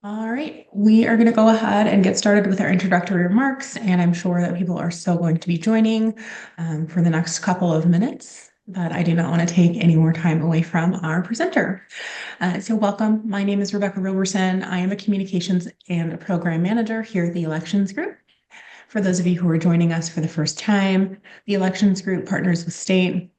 All right, we are going to go ahead and get started with our introductory remarks, and I'm sure that people are still going to be joining for the next couple of minutes, but I do not want to take any more time away from our presenter. So welcome, my name is Rebecca Roberson. I am a communications and a program manager here at the Elections Group. For those of you who are joining us for the first time, the Elections Group partners with state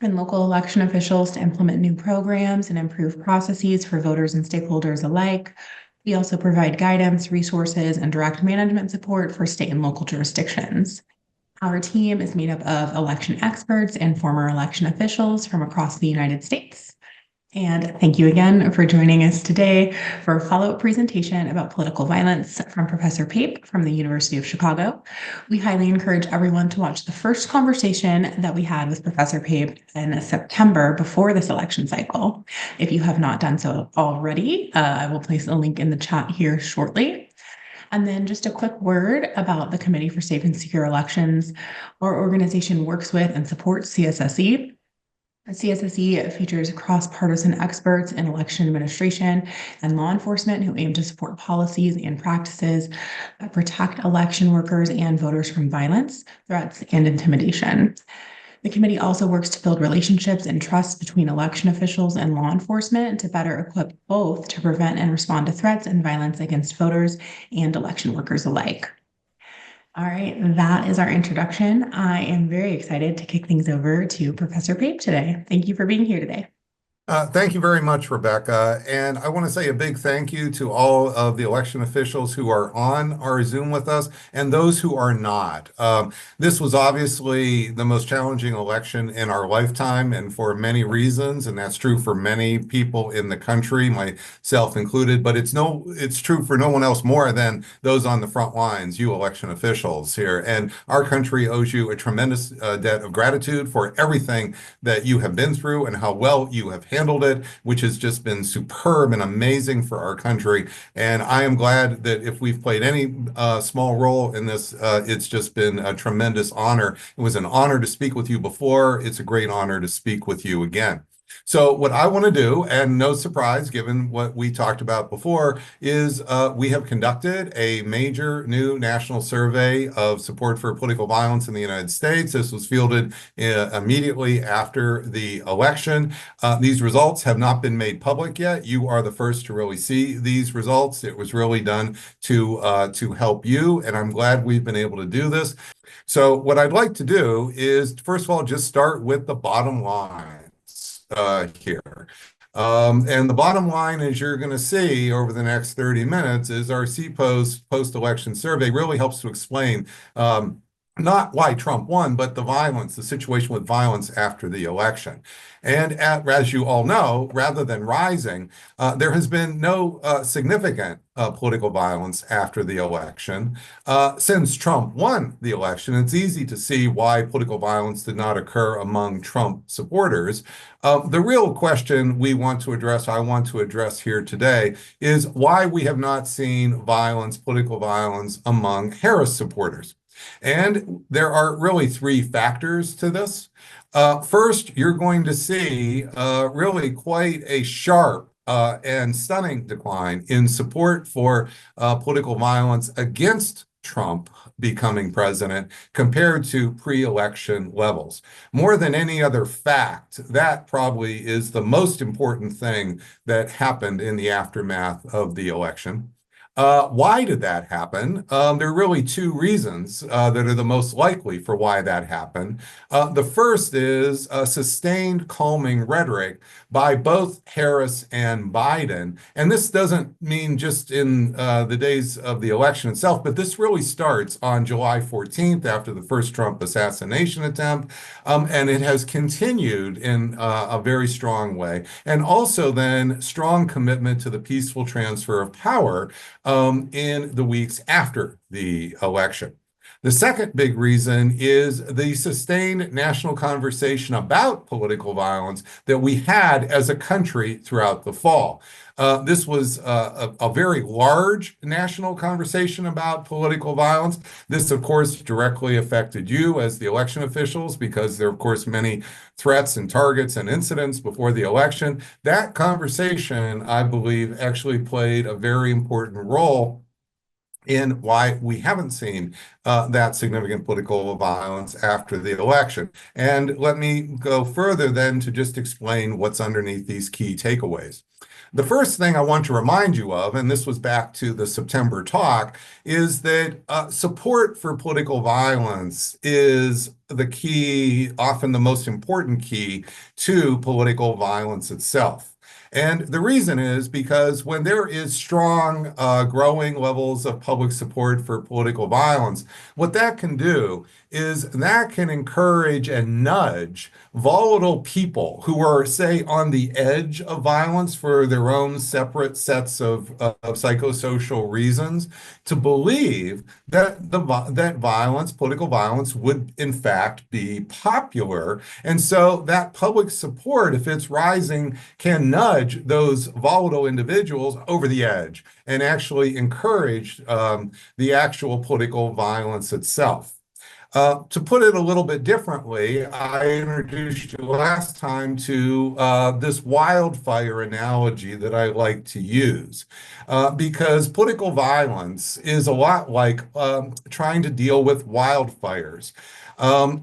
and local election officials to implement new programs and improve processes for voters and stakeholders alike. We also provide guidance, resources, and direct management support for state and local jurisdictions. Our team is made up of election experts and former election officials from across the United States. And thank you again for joining us today for a follow-up presentation about political violence from Professor Pape from the University of Chicago. We highly encourage everyone to watch the first conversation that we had with Professor Pape in September before this election cycle. If you have not done so already, I will place a link in the chat here shortly. And then just a quick word about the Committee for Safe and Secure Elections. Our organization works with and supports CSSE. CSSE features cross-partisan experts in election administration and law enforcement who aim to support policies and practices that protect election workers and voters from violence, threats, and intimidation. The committee also works to build relationships and trust between election officials and law enforcement to better equip both to prevent and respond to threats and violence against voters and election workers alike. All right, that is our introduction. I am very excited to kick things over to Professor Pape today. Thank you for being here today. Thank you very much, Rebecca. And I want to say a big thank you to all of the election officials who are on our Zoom with us and those who are not. This was obviously the most challenging election in our lifetime and for many reasons, and that's true for many people in the country, myself included, but it's true for no one else more than those on the front lines, you election officials here. And our country owes you a tremendous debt of gratitude for everything that you have been through and how well you have handled it, which has just been superb and amazing for our country. And I am glad that if we've played any small role in this, it's just been a tremendous honor. It was an honor to speak with you before. It's a great honor to speak with you again. So what I want to do, and no surprise given what we talked about before, is we have conducted a major new national survey of support for political violence in the United States. This was fielded immediately after the election. These results have not been made public yet. You are the first to really see these results. It was really done to help you, and I'm glad we've been able to do this. So what I'd like to do is, first of all, just start with the bottom line. Here. And the bottom line, as you're going to see over the next 30 minutes, is our CPOS post-election survey really helps to explain not why Trump won, but the violence, the situation with violence after the election. And as you all know, rather than rising, there has been no significant political violence after the election. Since Trump won the election, it's easy to see why political violence did not occur among Trump supporters. The real question we want to address, I want to address here today, is why we have not seen violence, political violence, among Harris supporters. And there are really three factors to this. First, you're going to see really quite a sharp and stunning decline in support for political violence against Trump becoming president compared to pre-election levels. More than any other fact, that probably is the most important thing that happened in the aftermath of the election. Why did that happen? There are really two reasons that are the most likely for why that happened. The first is a sustained calming rhetoric by both Harris and Biden. And this doesn't mean just in the days of the election itself, but this really starts on July 14th after the first Trump assassination attempt. And it has continued in a very strong way. And also then strong commitment to the peaceful transfer of power in the weeks after the election. The second big reason is the sustained national conversation about political violence that we had as a country throughout the fall. This was a very large national conversation about political violence. This, of course, directly affected you as the election officials because there are, of course, many threats and targets and incidents before the election. That conversation, I believe, actually played a very important role in why we haven't seen that significant political violence after the election. And let me go further then to just explain what's underneath these key takeaways. The first thing I want to remind you of, and this was back to the September talk, is that support for political violence is the key, often the most important key to political violence itself. And the reason is because when there is strong, growing levels of public support for political violence, what that can do is that can encourage and nudge volatile people who are, say, on the edge of violence for their own separate sets of psychosocial reasons to believe that that violence, political violence, would in fact be popular. And so that public support, if it's rising, can nudge those volatile individuals over the edge and actually encourage the actual political violence itself. To put it a little bit differently, I introduced you last time to this wildfire analogy that I like to use because political violence is a lot like trying to deal with wildfires.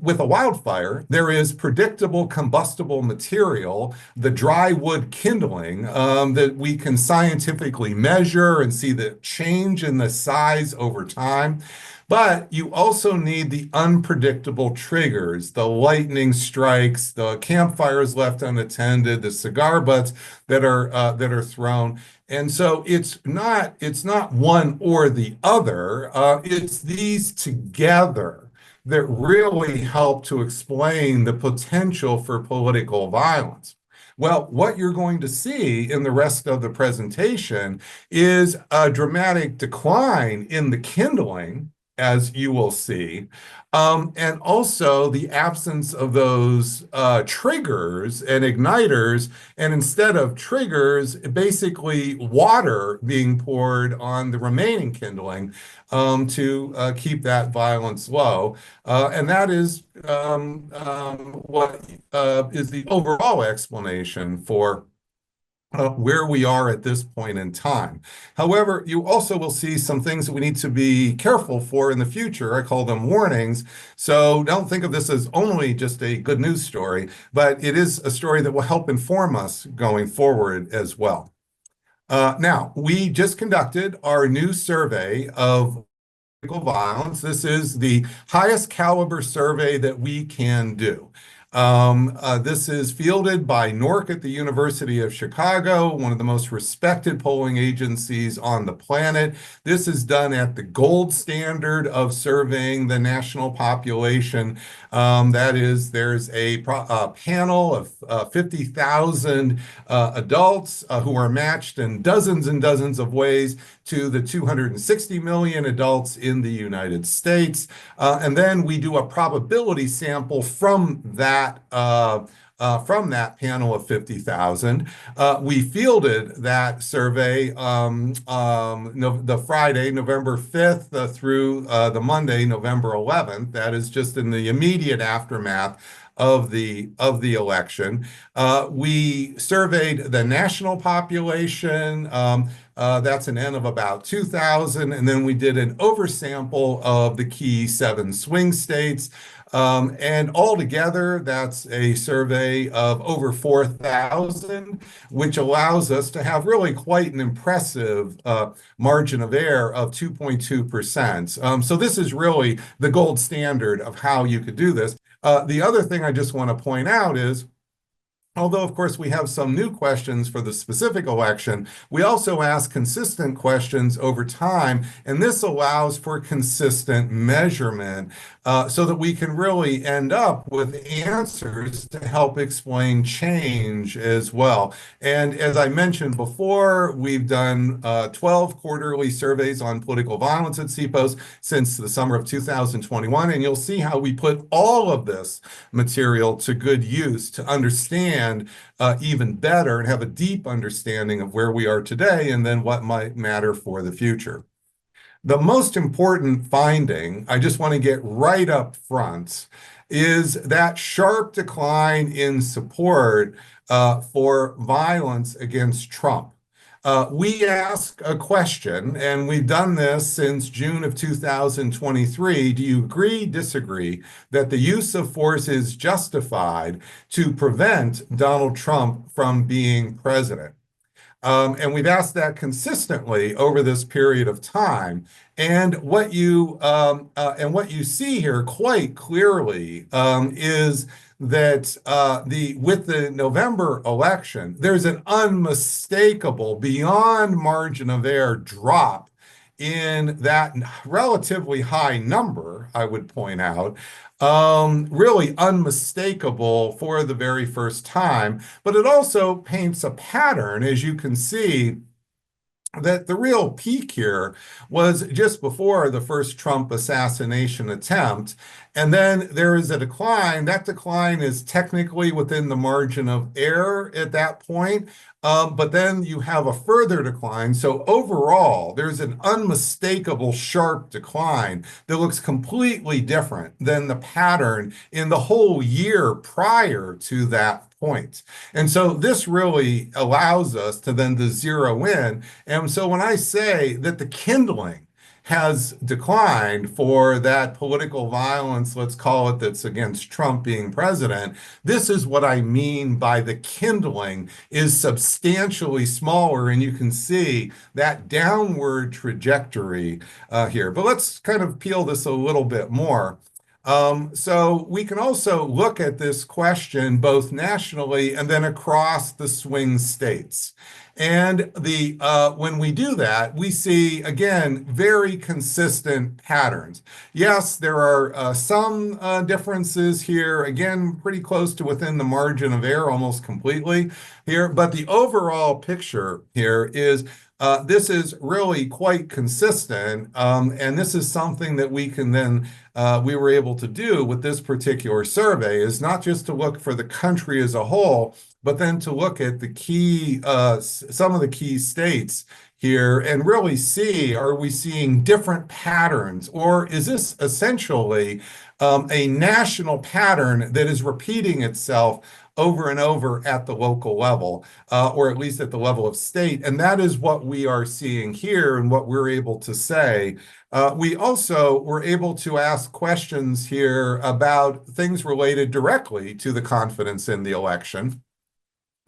With a wildfire, there is predictable combustible material, the dry wood kindling, that we can scientifically measure and see the change in the size over time. But you also need the unpredictable triggers, the lightning strikes, the campfires left unattended, the cigar butts that are thrown. And so it's not one or the other. It's these together that really help to explain the potential for political violence. Well, what you're going to see in the rest of the presentation is a dramatic decline in the kindling, as you will see, and also the absence of those triggers and igniters, and instead of triggers, basically water being poured on the remaining kindling to keep that violence low. And that is what is the overall explanation for where we are at this point in time. However, you also will see some things that we need to be careful for in the future. I call them warnings. So don't think of this as only just a good news story, but it is a story that will help inform us going forward as well. Now, we just conducted our new survey of political violence. This is the highest caliber survey that we can do. This is fielded by NORC at the University of Chicago, one of the most respected polling agencies on the planet. This is done at the gold standard of surveying the national population. That is, there's a panel of 50,000 adults who are matched in dozens and dozens of ways to the 260 million adults in the United States. And then we do a probability sample from that panel of 50,000. We fielded that survey the Friday, November 5th through the Monday, November 11th. That is just in the immediate aftermath of the election. We surveyed the national population. That's an N of about 2,000. And then we did an oversample of the key 7 swing states. And altogether, that's a survey of over 4,000, which allows us to have really quite an impressive margin of error of 2.2%. So this is really the gold standard of how you could do this. The other thing I just want to point out is Although, of course, we have some new questions for the specific election, we also ask consistent questions over time, and this allows for consistent measurement so that we can really end up with answers to help explain change as well. And as I mentioned before, we've done 12 quarterly surveys on political violence at CPOS since the summer of 2021, and you'll see how we put all of this material to good use to understand even better and have a deep understanding of where we are today and then what might matter for the future. The most important finding, I just want to get right up front, is that sharp decline in support for violence against Trump. We ask a question, and we've done this since June of 2023. Do you agree, disagree that the use of force is justified to prevent Donald Trump from being president? And we've asked that consistently over this period of time. And what you see here quite clearly is that with the November election, there's an unmistakable, beyond margin of error drop in that relatively high number, I would point out, really unmistakable for the very first time. But it also paints a pattern, as you can see, that the real peak here was just before the first Trump assassination attempt. And then there is a decline. That decline is technically within the margin of error at that point. But then you have a further decline. So overall, there's an unmistakable sharp decline that looks completely different than the pattern in the whole year prior to that point. And so this really allows us to then to zero in. And so when I say that the kindling has declined for that political violence, let's call it, that's against Trump being president, this is what I mean by the kindling is substantially smaller. And you can see that downward trajectory here. But let's kind of peel this a little bit more. So we can also look at this question both nationally and then across the swing states. And when we do that, we see, again, very consistent patterns. Yes, there are some differences here, again, pretty close to within the margin of error, almost completely here. But the overall picture here is this is really quite consistent. And this is something that we can then we were able to do with this particular survey, is not just to look for the country as a whole, but then to look at the key, some of the key states here and really see, are we seeing different patterns, or is this essentially a national pattern that is repeating itself over and over at the local level, or at least at the level of state? And that is what we are seeing here and what we're able to say. We also were able to ask questions here about things related directly to the confidence in the election.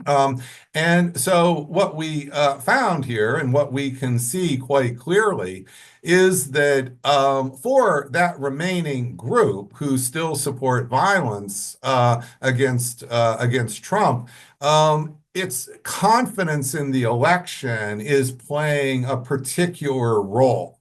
And so what we found here and what we can see quite clearly is that for that remaining group who still support violence against Trump, its confidence in the election is playing a particular role.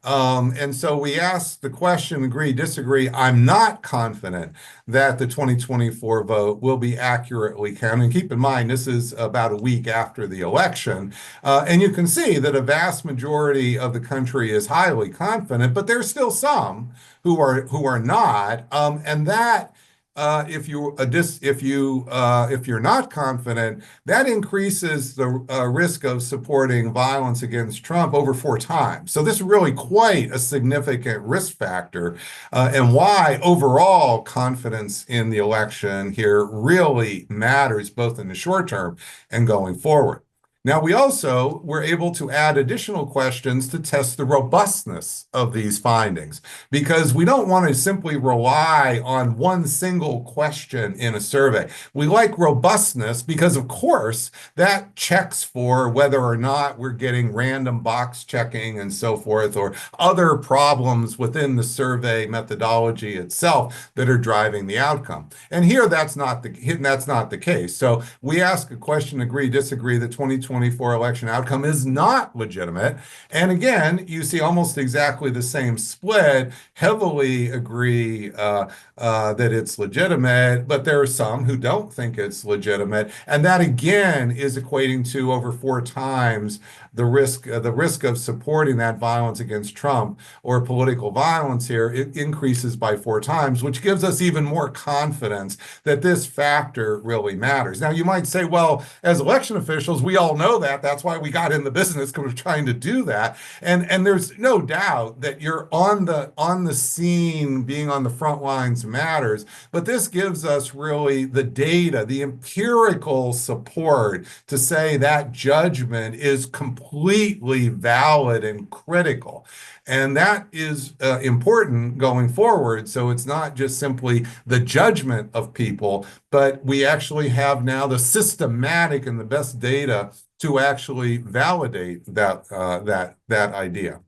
And so we asked the question, agree, disagree. I'm not confident that the 2024 vote will be accurately counted. And keep in mind, this is about a week after the election. And you can see that a vast majority of the country is highly confident, but there's still some who are not. And that if you're not confident, that increases the risk of supporting violence against Trump over 4 times. So this is really quite a significant risk factor, and why overall confidence in the election here really matters both in the short term and going forward. Now, we also were able to add additional questions to test the robustness of these findings because we don't want to simply rely on one single question in a survey. We like robustness because, of course, that checks for whether or not we're getting random box checking and so forth, or other problems within the survey methodology itself that are driving the outcome. And here, that's not the case. So we ask a question, agree, disagree, the 2024 election outcome is not legitimate. And again, you see almost exactly the same split, heavily agree that it's legitimate, but there are some who don't think it's legitimate. And that again is equating to over 4 times the risk of supporting that violence against Trump or political violence here. It increases by 4 times, which gives us even more confidence that this factor really matters. Now, you might say, well, as election officials, we all know that. That's why we got in the business, because we're trying to do that. And there's no doubt that you're on the scene, being on the front lines matters. But this gives us really the data, the empirical support to say that judgment is completely valid and critical. And that is important going forward. So it's not just simply the judgment of people, but we actually have now the systematic and the best data to actually validate that idea.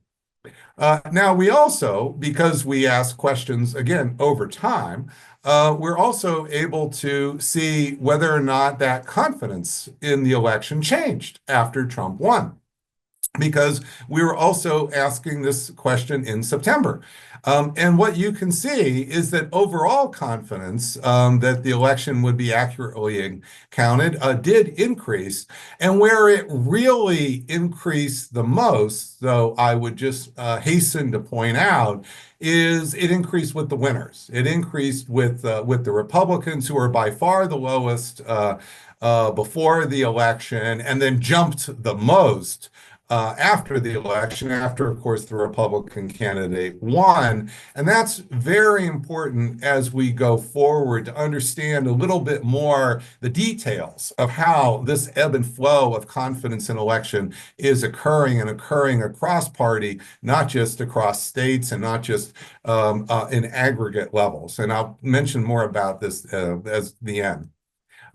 Now, we also, because we ask questions again over time, we're also able to see whether or not that confidence in the election changed after Trump won, because we were also asking this question in September. And what you can see is that overall confidence that the election would be accurately counted did increase. And where it really increased the most, though I would just hasten to point out, is it increased with the winners. It increased with the Republicans, who are by far the lowest before the election, and then jumped the most after the election, after, of course, the Republican candidate won. And that's very important as we go forward to understand a little bit more the details of how this ebb and flow of confidence in election is occurring, and occurring across party, not just across states, and not just in aggregate levels. And I'll mention more about this as the end.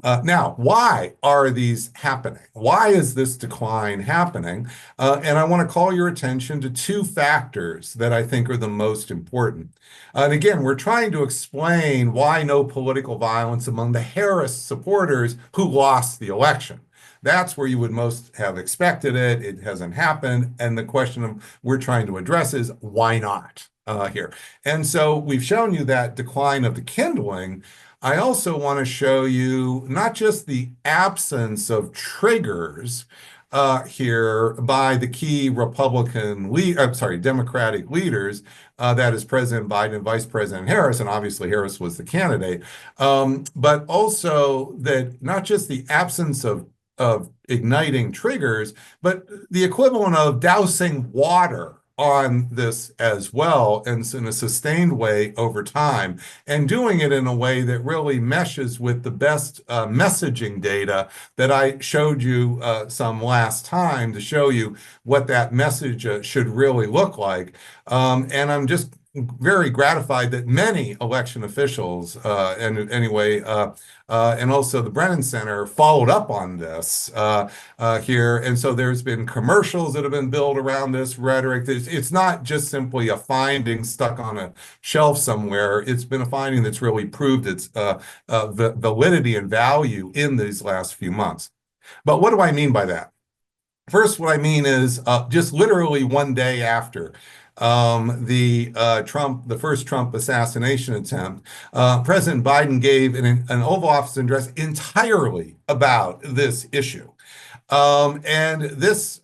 Now, why are these happening? Why is this decline happening? And I want to call your attention to 2 factors that I think are the most important. And again, we're trying to explain why no political violence among the Harris supporters who lost the election. That's where you would most have expected it. It hasn't happened. And the question we're trying to address is why not here? And so we've shown you that decline of the kindling. I also want to show you not just the absence of triggers here by the key Democratic leaders, that is President Biden and Vice President Harris, and obviously Harris was the candidate, but also that not just the absence of igniting triggers, but the equivalent of dousing water on this as well, and in a sustained way over time, and doing it in a way that really meshes with the best messaging data that I showed you some last time, to show you what that message should really look like. And I'm just very gratified that many election officials, and anyway, and also the Brennan Center followed up on this here. And so there's been commercials that have been built around this rhetoric. It's not just simply a finding stuck on a shelf somewhere. It's been a finding that's really proved its validity and value in these last few months. But what do I mean by that? First, what I mean is just literally one day after the first Trump assassination attempt, President Biden gave an Oval Office address entirely about this issue. And this,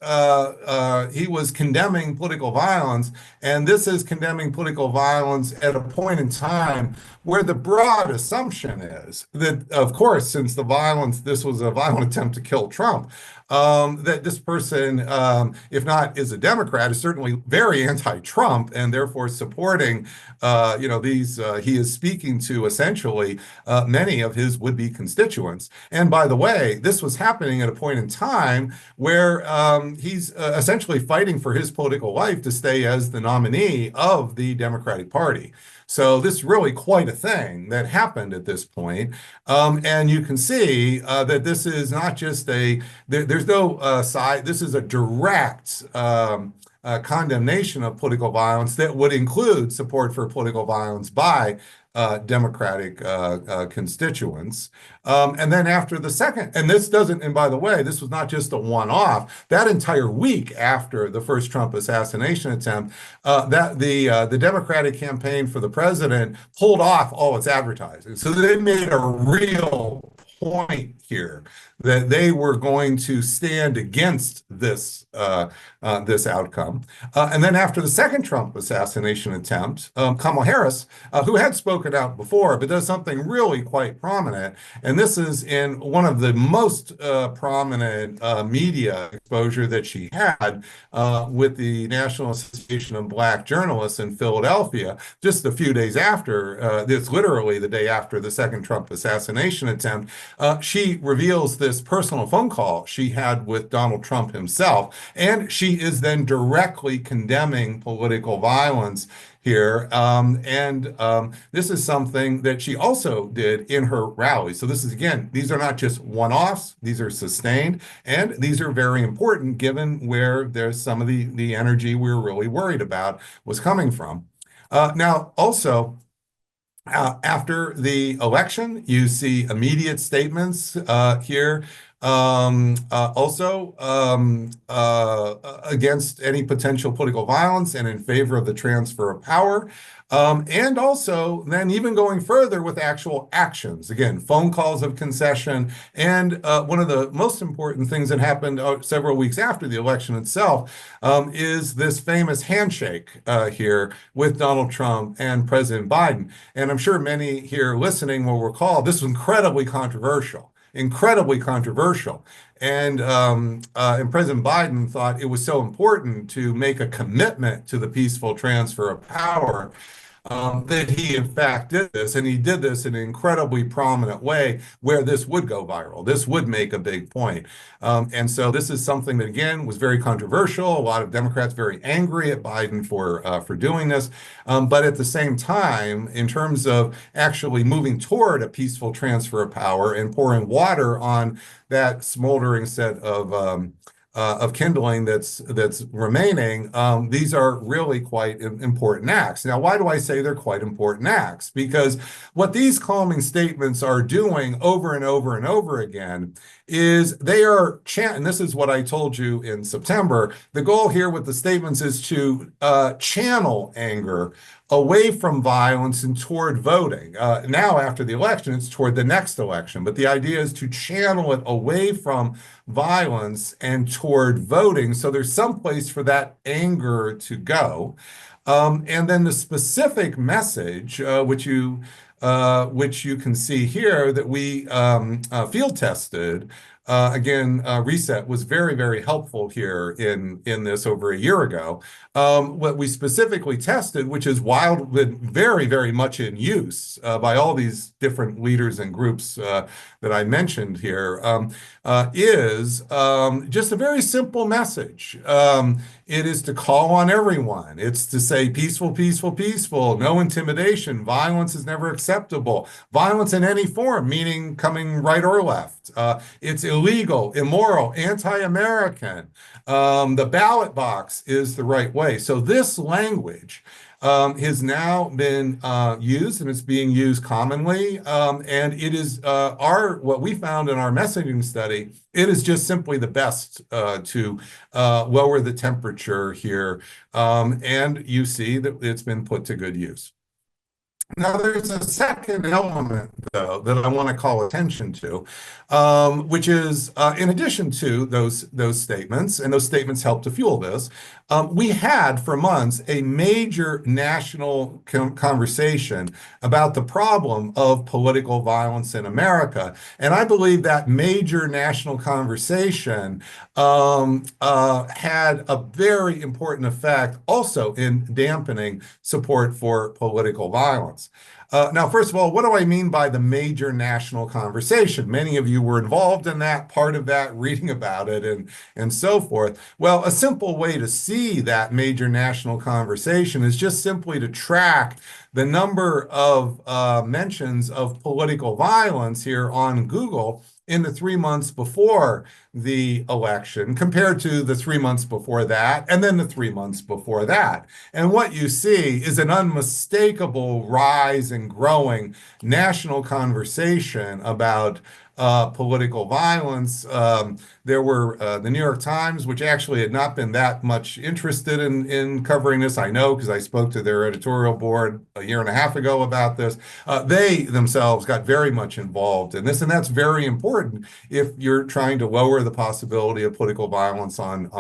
he was condemning political violence, and this is condemning political violence at a point in time where the broad assumption is that, of course, since this was a violent attempt to kill Trump, that this person, if not is a Democrat, is certainly very anti-Trump and therefore supporting, he is speaking to essentially many of his would-be constituents. And by the way, this was happening at a point in time where he's essentially fighting for his political life to stay as the nominee of the Democratic Party. So this is really quite a thing that happened at this point. And you can see that this is not just there's no side, this is a direct condemnation of political violence that would include support for political violence by Democratic constituents. And then after the second, and this doesn't, and by the way, this was not just a one-off. That entire week after the first Trump assassination attempt, that the Democratic campaign for the president pulled off all its advertising. So they made a real point here that they were going to stand against this this outcome. And then after the second Trump assassination attempt, Kamala Harris, who had spoken out before, but does something really quite prominent, and this is in one of the most prominent media exposure that she had with the National Association of Black Journalists in Philadelphia, just a few days after, it's literally the day after the second Trump assassination attempt, she reveals this personal phone call she had with Donald Trump himself, and she is then directly condemning political violence here. This is something that she also did in her rally. So this is, again, these are not just one-offs, these are sustained, and these are very important given where there's some of the energy we were really worried about was coming from. Now, also, after the election, you see immediate statements here. Against any potential political violence and in favor of the transfer of power. And also then even going further with actual actions. Again, phone calls of concession. And one of the most important things that happened several weeks after the election itself is this famous handshake here with Donald Trump and President Biden. And I'm sure many here listening will recall this was incredibly controversial. And President Biden thought it was so important to make a commitment to the peaceful transfer of power that he in fact did this, and he did this in an incredibly prominent way where this would go viral. This would make a big point. And so this is something that, again, was very controversial. A lot of Democrats very angry at Biden for doing this. But at the same time, in terms of actually moving toward a peaceful transfer of power and pouring water on that smoldering set of kindling that's remaining, these are really quite important acts. Now, why do I say they're quite important acts? Because what these calming statements are doing over and over and over again is they are, and this is what I told you in September, the goal here with the statements is to channel anger away from violence and toward voting. Now, after the election, it's toward the next election. But the idea is to channel it away from violence and toward voting. So there's some place for that anger to go. And then the specific message, which you can see here that we field tested. Again, Reset was very, very helpful here in this over a year ago. What we specifically tested, which is very, very much in use by all these different leaders and groups that I mentioned here, is just a very simple message. It is to call on everyone. It's to say peaceful, peaceful, peaceful, no intimidation. Violence is never acceptable. Violence in any form, meaning coming right or left. It's illegal, immoral, anti-American. The ballot box is the right way. So this language has now been used, and it's being used commonly. And it is what we found in our messaging study. It is just simply the best to lower the temperature here. And you see that it's been put to good use. Now, there's a second element, though, that I want to call attention to, which is in addition to those statements, and those statements help to fuel this. We had for months a major national conversation about the problem of political violence in America, and I believe that major national conversation had a very important effect also in dampening support for political violence. Now, first of all, what do I mean by the major national conversation? Many of you were involved in that, part of that, reading about it, and so forth. Well, a simple way to see that major national conversation is just simply to track the number of mentions of political violence here on Google in the 3 months before the election compared to the 3 months before that, and then the 3 months before that. And what you see is an unmistakable rise and growing national conversation about political violence. There were the New York Times, which actually had not been that much interested in covering this. I know because I spoke to their editorial board a year and a half ago about this. They themselves got very much involved in this, and that's very important if you're trying to lower the possibility of political violence on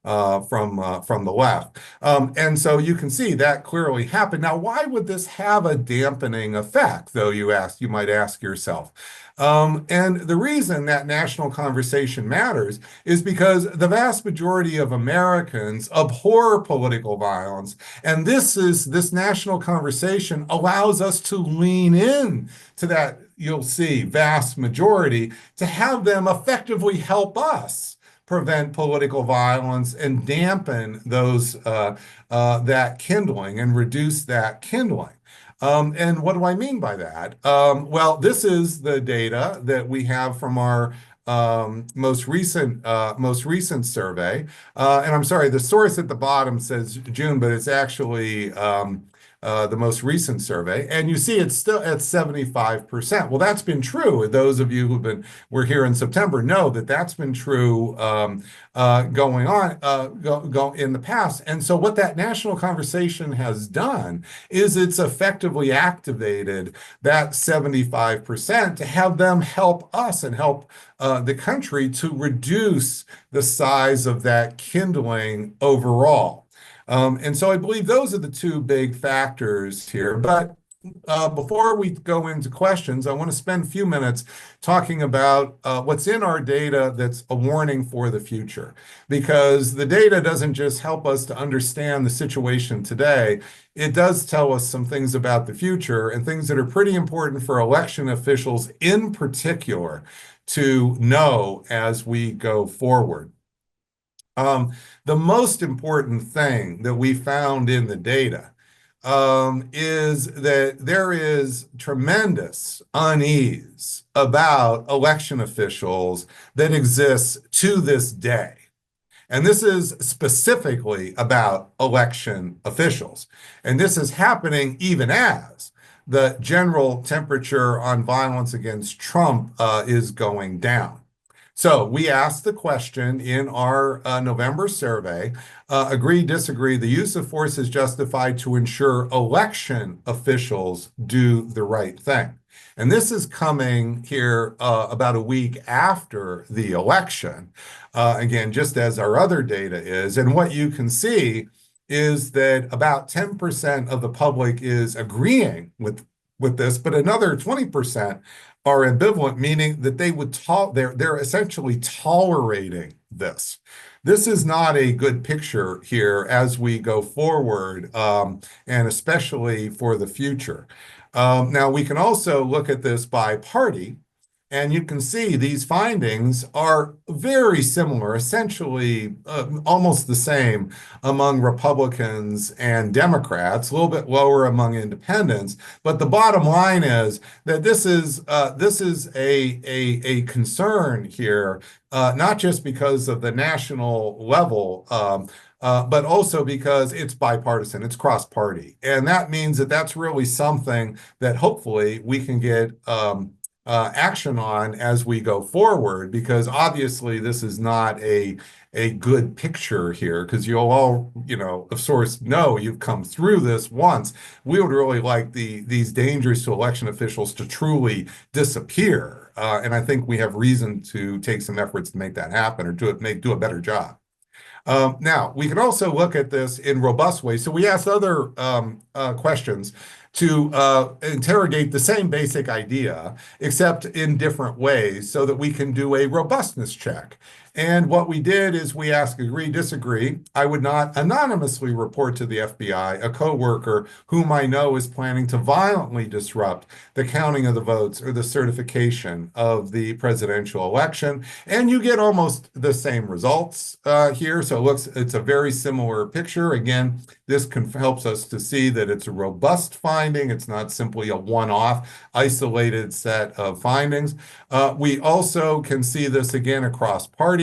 from the left. And so you can see that clearly happened. Now, why would this have a dampening effect, though, you might ask yourself? And the reason that national conversation matters is because the vast majority of Americans abhor political violence. And this national conversation allows us to lean in to that, you'll see, vast majority, to have them effectively help us prevent political violence and dampen that kindling and reduce that kindling. And what do I mean by that? Well, this is the data that we have from our most recent survey. And I'm sorry, the source at the bottom says June, but it's actually the most recent survey. And you see it's still at 75%. Well, that's been true. Those of you were here in September know that that's been true going on in the past. And so what that national conversation has done is it's effectively activated that 75% to have them help us and help the country to reduce the size of that kindling overall. And so I believe those are the two big factors here. But before we go into questions, I want to spend a few minutes talking about what's in our data that's a warning for the future. Because the data doesn't just help us to understand the situation today, it does tell us some things about the future and things that are pretty important for election officials in particular to know as we go forward. The most important thing that we found in the data is that there is tremendous unease about election officials that exists to this day. And this is specifically about election officials. And this is happening even as the general temperature on violence against Trump is going down. So we asked the question in our November survey, agree, disagree, the use of force is justified to ensure election officials do the right thing. And this is coming here about a week after the election, again, just as our other data is. And what you can see is that about 10% of the public is agreeing with this, but another 20% are ambivalent, meaning that they're essentially tolerating this. This is not a good picture here as we go forward, and especially for the future. Now, we can also look at this by party, and you can see these findings are very similar, essentially almost the same among Republicans and Democrats, a little bit lower among independents. But the bottom line is that this is a concern here, not just because of the national level, but also because it's bipartisan, it's cross-party. And that means that that's really something that hopefully we can get action on as we go forward, because obviously this is not a good picture here, because you'll all, of course, know you've come through this once. We would really like these dangers to election officials to truly disappear. And I think we have reason to take some efforts to make that happen, or do a better job. Now, we can also look at this in robust ways. So we asked other questions to interrogate the same basic idea, except in different ways, so that we can do a robustness check. And what we did is we asked agree, disagree. I would not anonymously report to the FBI a coworker whom I know is planning to violently disrupt the counting of the votes or the certification of the presidential election. And you get almost the same results here. So it's a very similar picture. Again, this helps us to see that it's a robust finding. It's not simply a one-off isolated set of findings. We also can see this again across parties.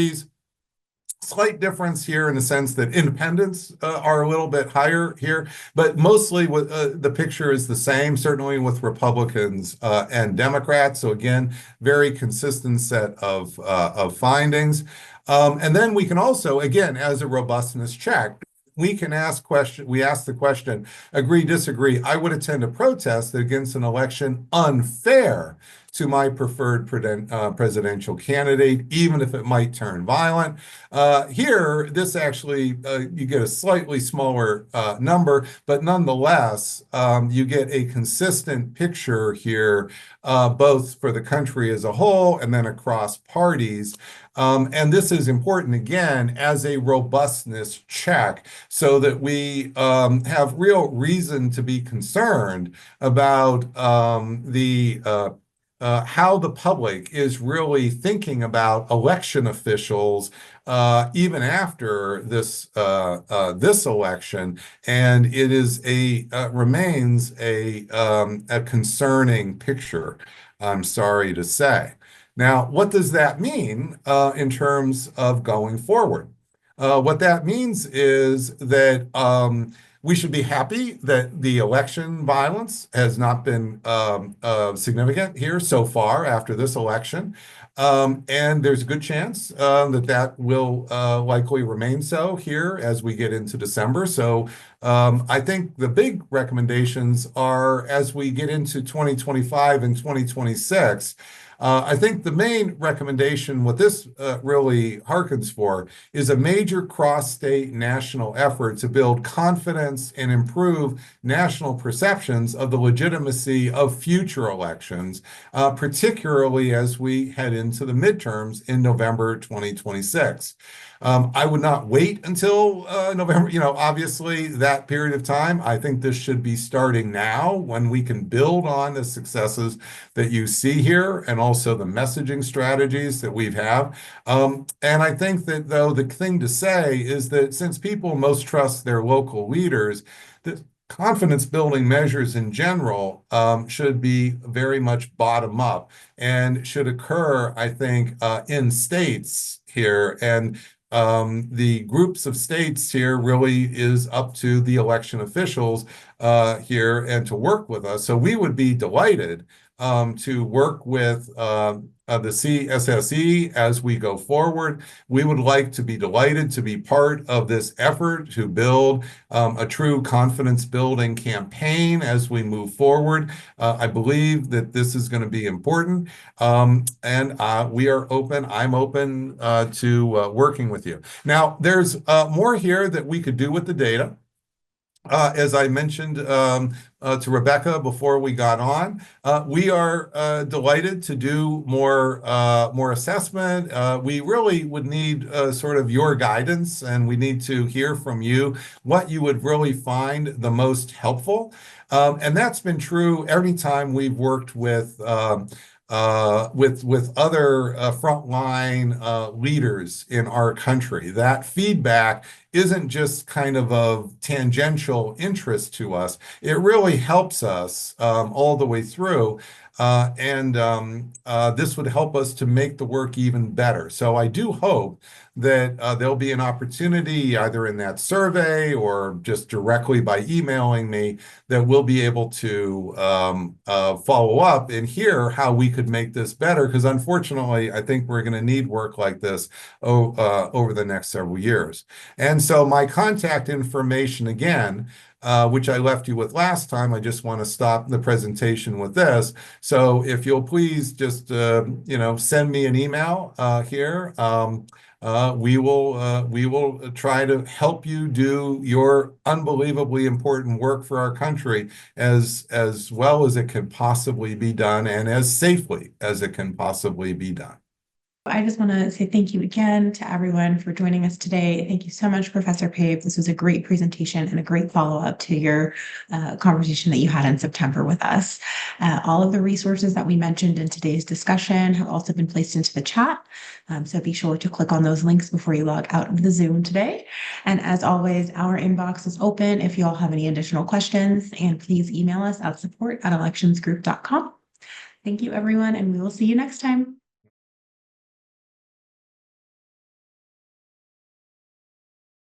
Slight difference here in the sense that independents are a little bit higher here, but mostly the picture is the same, certainly with Republicans and Democrats. So again, very consistent set of findings. And then we can also, again, as a robustness check, we can ask the question, agree, disagree. I would attend a protest against an election unfair to my preferred presidential candidate, even if it might turn violent. Here, this actually, you get a slightly smaller number, but nonetheless, you get a consistent picture here, both for the country as a whole and then across parties. And this is important, again, as a robustness check, so that we have real reason to be concerned about how the public is really thinking about election officials even after this election, and it is remains a concerning picture, I'm sorry to say. Now, what does that mean in terms of going forward? What that means is that we should be happy that the election violence has not been significant here so far after this election. And there's a good chance that will likely remain so here as we get into December. So I think the big recommendations are, as we get into 2025 and 2026, I think the main recommendation, what this really harkens for, is a major cross-state national effort to build confidence and improve national perceptions of the legitimacy of future elections, particularly as we head into the midterms in November 2026. I would not wait until November, obviously that period of time. I think this should be starting now, when we can build on the successes that you see here and also the messaging strategies that we have. And I think that, though, the thing to say is that since people most trust their local leaders, the confidence building measures in general should be very much bottom up and should occur, I think, in states here. And the groups of states here really is up to the election officials here and to work with us. So we would be delighted to work with the CSSE as we go forward. We would like to be delighted to be part of this effort to build a true confidence building campaign as we move forward. I believe that this is going to be important, and we are open. I'm open to working with you. Now, there's more here that we could do with the data. As I mentioned to Rebecca before we got on, we are delighted to do more assessment. We really would need sort of your guidance, and we need to hear from you what you would really find the most helpful. And that's been true every time we've worked with other frontline leaders in our country. That feedback isn't just kind of tangential interest to us. It really helps us all the way through This would help us to make the work even better. So I do hope that there'll be an opportunity either in that survey or just directly by emailing me that we'll be able to follow up and hear how we could make this better. Because unfortunately, I think we're going to need work like this over the next several years. And so my contact information again, which I left you with last time, I just want to stop the presentation with this. So if you'll please just send me an email here. We will try to help you do your unbelievably important work for our country as well as it can possibly be done and as safely as it can possibly be done. I just want to say thank you again to everyone for joining us today. Thank you so much, Professor Pape. This was a great presentation and a great follow-up to your conversation that you had in September with us. All of the resources that we mentioned in today's discussion have also been placed into the chat. So be sure to click on those links before you log out of the Zoom today. And as always, our inbox is open if you all have any additional questions, and please email us at support@electionsgroup.com. Thank you, everyone, and we will see you next time.